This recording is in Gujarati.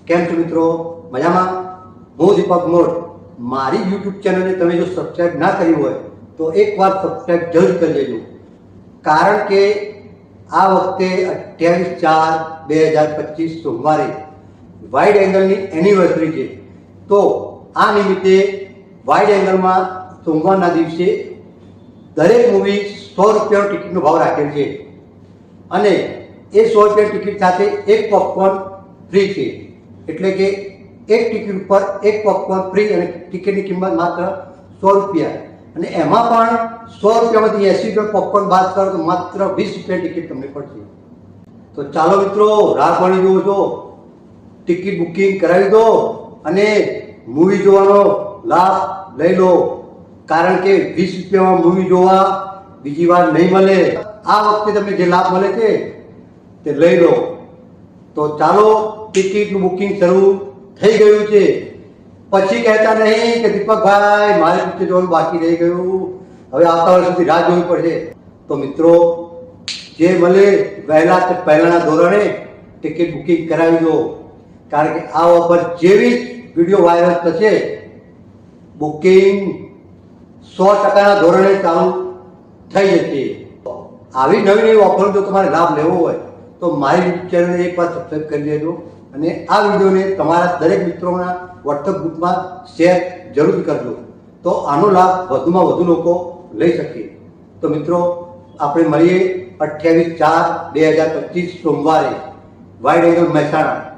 કેમ છો મિત્રો? મજામાં? હું દીપક મોડ. મારી યુટ્યુબ ચેનલને તમે જો સબસ્ક્રાઈબ ના કરી હોય તો એકવાર સબસ્ક્રાઈબ જરૂર કરી લેજો, કારણ કે આ વખતે 28/4/2025 સોમવારે વાઇડ એંગલની એનિવર્સરી છે. તો આ નિમિત્તે વાઇડ એંગલમાં સોમવારના દિવસે દરેક મૂવી 100 રૂપિયાનો ટિકિટનો ભાવ રાખેલ છે અને એ 100 રૂપિયા ટિકિટ સાથે એક પોપકોર્ન ફ્રી છે. એટલે કે એક ટિકિટ ઉપર એક પોપકોર્ન ફ્રી અને ટિકિટની કિંમત માત્ર 100 રૂપિયા. અને એમાં પણ 100 રૂપિયામાંથી 80 રૂપિયા પોપકોર્ન બાદ કરો તો માત્ર 20 રૂપિયા ટિકિટ તમને પડશે. તો ચાલો મિત્રો, રાહ પાણી જુઓ છો, ટિકિટ બુકિંગ કરાવી દો અને મૂવી જોવાનો લાભ લઈ લો, કારણ કે 20 રૂપિયામાં મૂવી જોવા બીજી વાર નહીં મળે. આ વખતે તમને જે લાભ મળે છે તે લઈ લો. તો ચાલો, ટિકિટનું બુકિંગ શરૂ થઈ ગયું છે. પછી કહેતા નહીં કે દીપકભાઈ મારે પિક્ચર જોવાનું બાકી રહી ગયું, હવે આવતા વર્ષ સુધી રાહ જોવી પડશે. તો મિત્રો, જે મળે પહેલાના ધોરણે ટિકિટ બુકિંગ કરાવી દો, કારણ કે આ ઓફર જેવી જ વિડીયો વાયરલ થશે, બુકિંગ 100% ધોરણે ચાલુ થઈ જશે. આવી નવી નવી ઓફર જો તમારે લાભ લેવો હોય તો મારી યુટ્યુબ ચેનલને એકવાર સબસ્ક્રાઈબ કરી દેજો અને આ વિડીયોને તમારા દરેક મિત્રોના વોટ્સઅપ ગ્રુપમાં શેર જરૂર કરજો, તો આનો લાભ વધુમાં વધુ લોકો લઈ શકે. તો મિત્રો, આપણે મળીએ 28/4/2025 સોમવારે વાઇડ એંગલ મહેસાણા.